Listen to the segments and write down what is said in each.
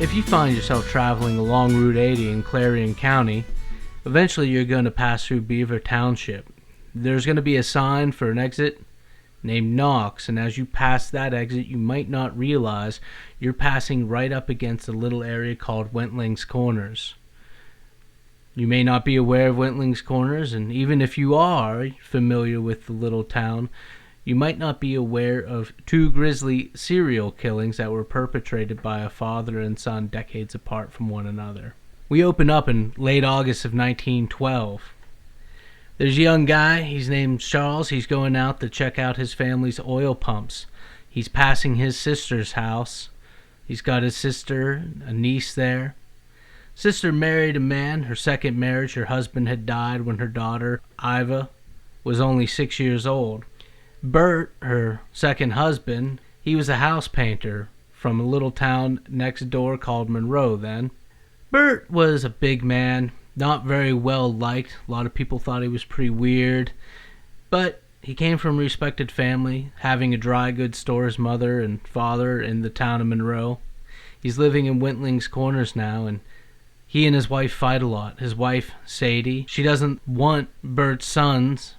If you find yourself traveling along Route 80 in Clarion County, eventually you're going to pass through Beaver Township. There's going to be a sign for an exit named Knox, and as you pass that exit, you might not realize you're passing right up against a little area called Wentling's Corners. You may not be aware of Wentling's Corners, and even if you are familiar with the little town, you might not be aware of two grisly serial killings that were perpetrated by a father and son decades apart from one another. We open up in late August of 1912. There's a young guy, he's named Charles. He's going out to check out his family's oil pumps. He's passing his sister's house. He's got his sister, a niece there. Sister married a man, her second marriage. Her husband had died when her daughter, Iva, was only 6 years old. Bert, her second husband, he was a house painter from a little town next door called Monroe then. Bert was a big man, not very well liked. A lot of people thought he was pretty weird, but he came from a respected family, having a dry goods store, his mother and father in the town of Monroe. He's living in Wentling's Corners now, and he and his wife fight a lot. His wife, Sadie, she doesn't want Bert's sons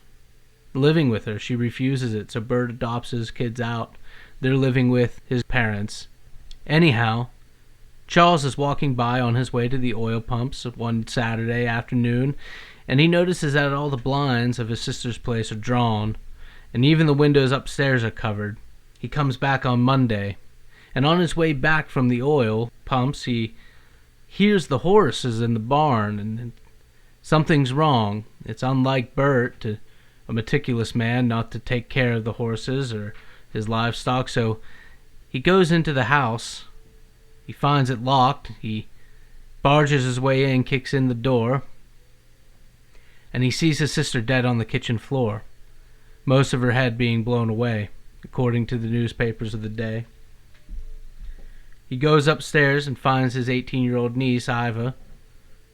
living with her. She refuses it, so Bert adopts his kids out. They're living with his parents. Anyhow, Charles is walking by on his way to the oil pumps one Saturday afternoon, and he notices that all the blinds of his sister's place are drawn, and even the windows upstairs are covered. He comes back on Monday, and on his way back from the oil pumps, he hears the horses in the barn, and something's wrong. It's unlike Bert, a meticulous man, not to take care of the horses or his livestock, so he goes into the house. He finds it locked. He barges his way in, kicks in the door, and he sees his sister dead on the kitchen floor, most of her head being blown away, according to the newspapers of the day. He goes upstairs and finds his 18-year-old niece, Iva.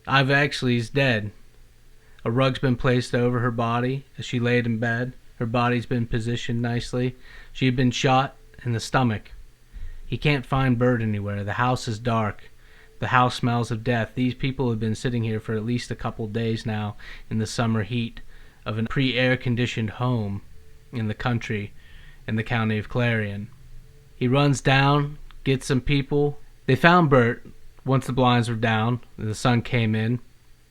Iva actually is dead. A rug's been placed over her body as she laid in bed. Her body's been positioned nicely. She had been shot in the stomach. He can't find Bert anywhere. The house is dark. The house smells of death. These people have been sitting here for at least a couple days now in the summer heat of a pre-air-conditioned home in the country in the county of Clarion. He runs down, gets some people. They found Bert once the blinds were down and the sun came in.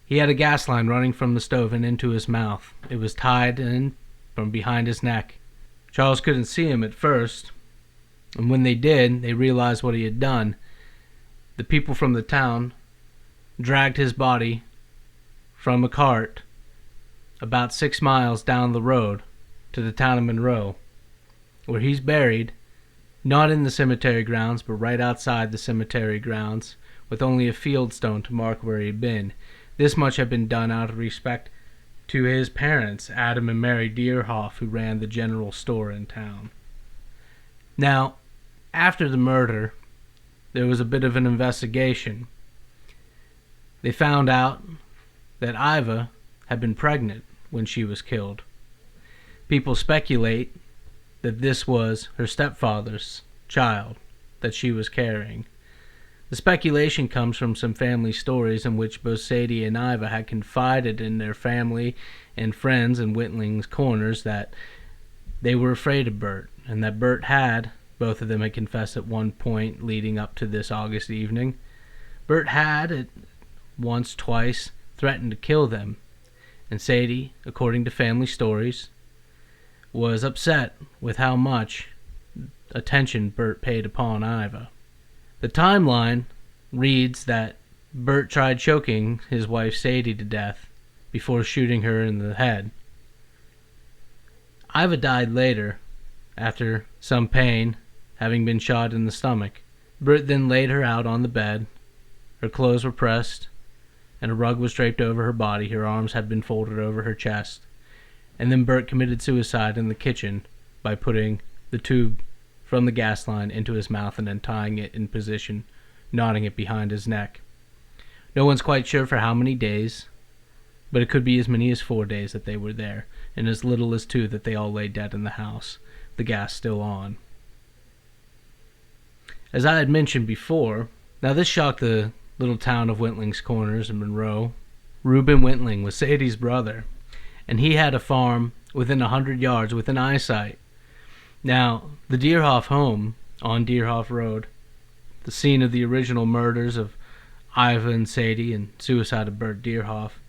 He had a gas line running from the stove and into his mouth. It was tied in from behind his neck. Charles couldn't see him at first, and when they did, they realized what he had done. The people from the town dragged his body from a cart about 6 miles down the road to the town of Monroe, where he's buried, not in the cemetery grounds, but right outside the cemetery grounds, with only a field stone to mark where he had been. This much had been done out of respect to his parents, Adam and Mary Deerhoff, who ran the general store in town. Now, after the murder, there was a bit of an investigation. They found out that Iva had been pregnant when she was killed. People speculate that this was her stepfather's child that she was carrying. The speculation comes from some family stories in which both Sadie and Iva had confided in their family and friends in Wentling's Corners that they were afraid of Bert, and that Bert had, both of them had confessed at one point leading up to this August evening, Bert had, at once, twice, threatened to kill them, and Sadie, according to family stories, was upset with how much attention Bert paid upon Iva. The timeline reads that Bert tried choking his wife Sadie to death before shooting her in the head. Iva died later, after some pain, having been shot in the stomach. Bert then laid her out on the bed. Her clothes were pressed, and a rug was draped over her body. Her arms had been folded over her chest. And then Bert committed suicide in the kitchen by putting the tube from the gas line into his mouth and then tying it in position, knotting it behind his neck. No one's quite sure for how many days, but it could be as many as 4 days that they were there, and as little as 2 that they all lay dead in the house, the gas still on. As I had mentioned before, Now this shocked the little town of Wentling's Corners in Monroe. Reuben Wentling was Sadie's brother, and he had a farm within 100 yards within eyesight. Now, the Deerhoff home on Deerhoff Road, the scene of the original murders of Iva and Sadie and suicide of Bert Deerhoff,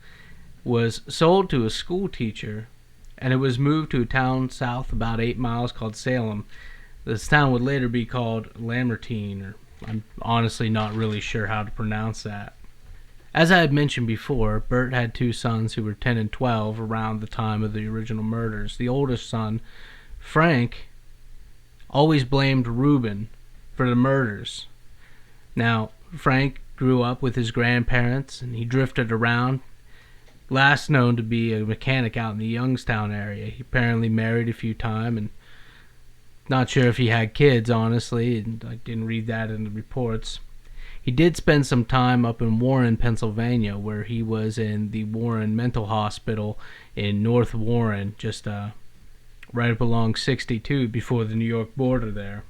was sold to a school teacher, and it was moved to a town south about 8 miles called Salem. This town would later be called Lamartine, or I'm honestly not really sure how to pronounce that. As I had mentioned before, Bert had two sons who were 10 and 12 around the time of the original murders. The oldest son, Frank, always blamed Reuben for the murders. Now, Frank grew up with his grandparents, and he drifted around, last known to be a mechanic out in the Youngstown area. He apparently married a few times, and not sure if he had kids, honestly, and I didn't read that in the reports. He did spend some time up in Warren, Pennsylvania, where he was in the Warren Mental Hospital in North Warren, just right up along 62 before the New York border there.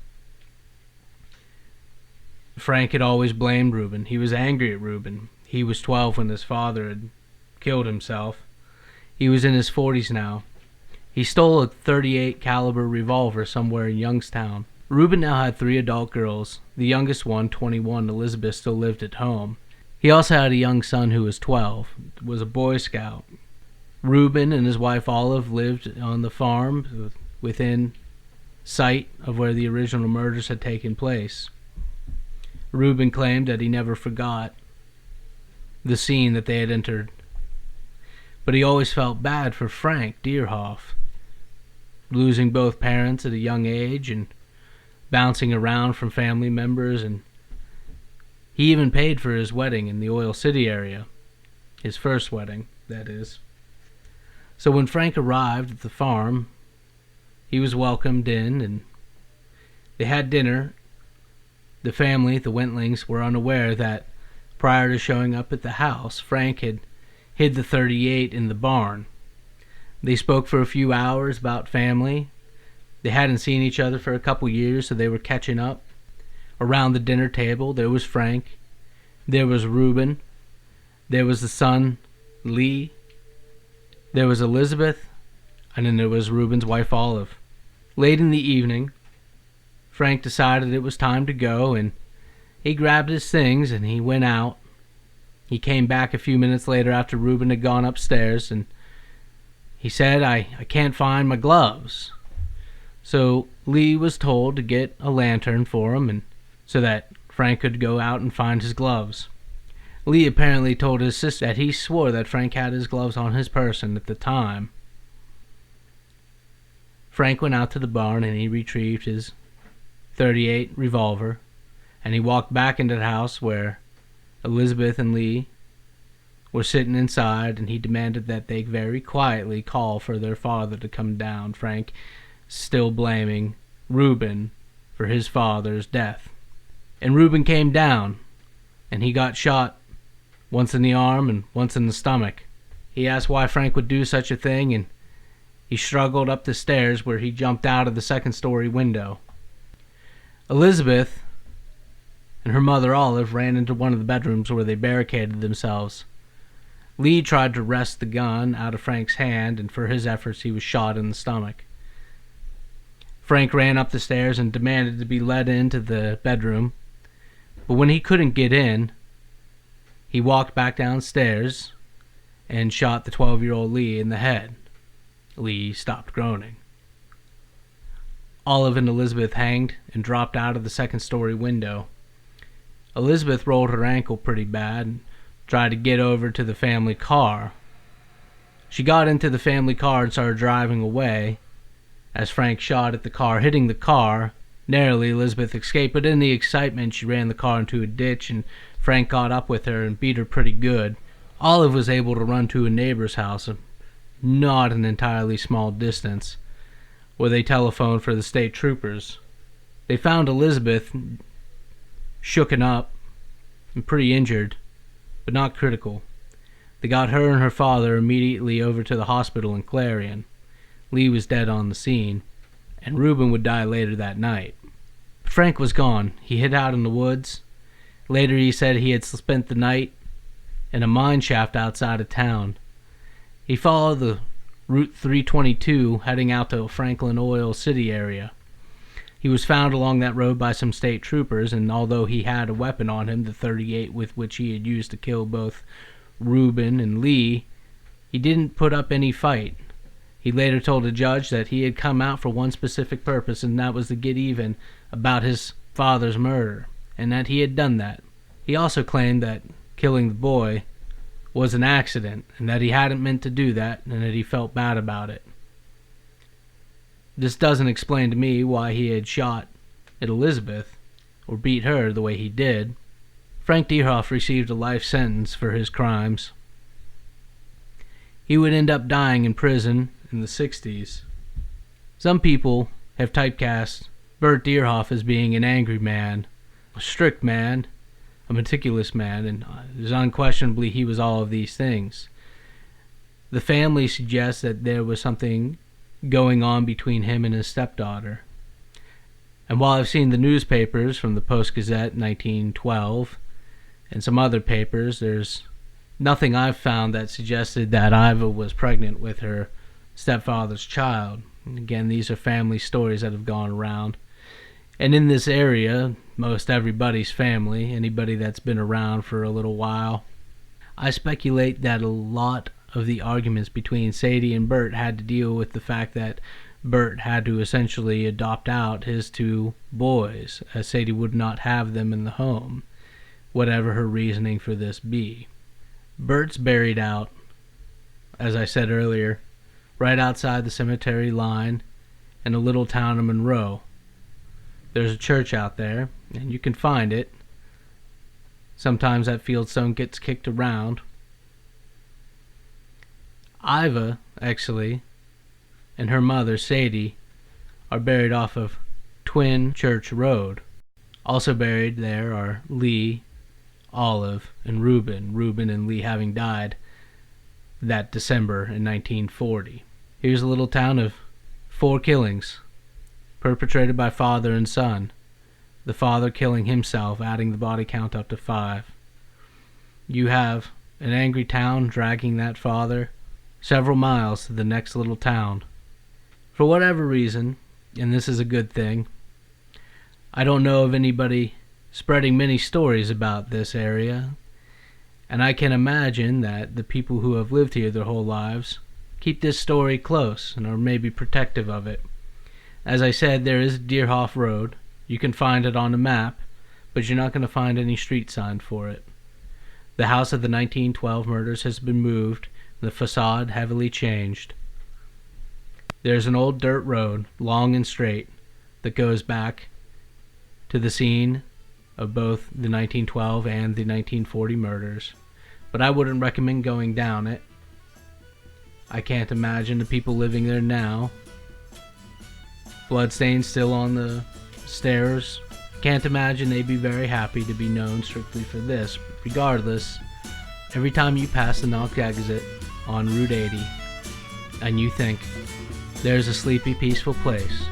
Frank had always blamed Reuben. He was angry at Reuben. He was 12 when his father had killed himself. He was in his 40s now. He stole a .38 caliber revolver somewhere in Youngstown. Reuben now had 3 adult girls. The youngest one, 21, Elizabeth, still lived at home. He also had a young son who was 12, was a Boy Scout. Reuben and his wife Olive lived on the farm within sight of where the original murders had taken place. Reuben claimed that he never forgot the scene that they had entered, but he always felt bad for Frank Deerhoff, losing both parents at a young age and bouncing around from family members, and he even paid for his wedding in the Oil City area, his first wedding, that is. So when Frank arrived at the farm, he was welcomed in, and they had dinner. The family, the Wentlings, were unaware that prior to showing up at the house, Frank had hid the .38 in the barn. They spoke for a few hours about family. They hadn't seen each other for a couple years, so they were catching up. Around the dinner table, there was Frank, there was Reuben, there was the son, Lee, there was Elizabeth, and then there was Reuben's wife, Olive. Late in the evening, Frank decided it was time to go, and he grabbed his things and he went out. He came back a few minutes later after Reuben had gone upstairs, and he said, I can't find my gloves. So Lee was told to get a lantern for him, and so that Frank could go out and find his gloves. Lee apparently told his sister that he swore that Frank had his gloves on his person at the time. Frank went out to the barn and he retrieved his .38 revolver, and he walked back into the house where Elizabeth and Lee were sitting inside, and he demanded that they very quietly call for their father to come down, Frank still blaming Reuben for his father's death. And Reuben came down, and he got shot once in the arm and once in the stomach. He asked why Frank would do such a thing, and he struggled up the stairs where he jumped out of the second-story window. Elizabeth and her mother Olive ran into one of the bedrooms where they barricaded themselves. Lee tried to wrest the gun out of Frank's hand, and for his efforts he was shot in the stomach. Frank ran up the stairs and demanded to be led into the bedroom, but when he couldn't get in, he walked back downstairs and shot the 12-year-old Lee in the head. Lee stopped groaning. Olive and Elizabeth hanged and dropped out of the second-story window. Elizabeth rolled her ankle pretty bad and tried to get over to the family car. She got into the family car and started driving away as Frank shot at the car, hitting the car. Narrowly, Elizabeth escaped, but in the excitement, she ran the car into a ditch, and Frank caught up with her and beat her pretty good. Olive was able to run to a neighbor's house, not an entirely small distance, where they telephoned for the state troopers. They found Elizabeth shooken up and pretty injured, but not critical. They got her and her father immediately over to the hospital in Clarion. Lee was dead on the scene, and Reuben would die later that night. But Frank was gone. He hid out in the woods. Later he said he had spent the night in a mine shaft outside of town. He followed the Route 322 heading out to Franklin Oil City area. He was found along that road by some state troopers, and although he had a weapon on him, the .38 with which he had used to kill both Reuben and Lee, he didn't put up any fight. He later told a judge that he had come out for one specific purpose, and that was to get even about his father's murder, and that he had done that. He also claimed that killing the boy was an accident, and that he hadn't meant to do that, and that he felt bad about it. This doesn't explain to me why he had shot at Elizabeth, or beat her the way he did. Frank Deerhoff received a life sentence for his crimes. He would end up dying in prison in the 60s. Some people have typecast Bert Deerhoff as being an angry man, a strict man, a meticulous man, and unquestionably he was all of these things. The family suggests that there was something going on between him and his stepdaughter. And while I've seen the newspapers from the Post-Gazette 1912 and some other papers, there's nothing I've found that suggested that Iva was pregnant with her stepfather's child. And again, these are family stories that have gone around. And in this area, most everybody's family, anybody that's been around for a little while, I speculate that a lot of the arguments between Sadie and Bert had to deal with the fact that Bert had to essentially adopt out his two boys, as Sadie would not have them in the home, whatever her reasoning for this be. Bert's buried out, as I said earlier, right outside the cemetery line in a little town of Monroe. There's a church out there, and you can find it. Sometimes that fieldstone gets kicked around. Iva, actually, and her mother, Sadie, are buried off of Twin Church Road. Also buried there are Lee, Olive, and Reuben. Reuben and Lee having died that December in 1940. Here's a little town of 4 killings, perpetrated by father and son. The father killing himself, adding the body count up to 5. You have an angry town dragging that father several miles to the next little town. For whatever reason, and this is a good thing, I don't know of anybody spreading many stories about this area, and I can imagine that the people who have lived here their whole lives keep this story close and are maybe protective of it. As I said, there is Deerhoff Road. You can find it on a map, but you're not going to find any street sign for it. The house of the 1912 murders has been moved, the facade heavily changed. There's an old dirt road, long and straight, that goes back to the scene of both the 1912 and the 1940 murders, but I wouldn't recommend going down it. I can't imagine the people living there now. Bloodstains still on the stairs. Can't imagine they'd be very happy to be known strictly for this. Regardless, every time you pass the Knox exit on Route 80 and you think there's a sleepy, peaceful place,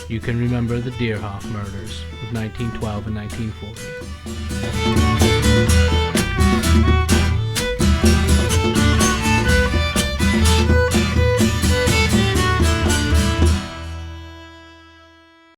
you can remember the Deerhoff murders of 1912 and 1940.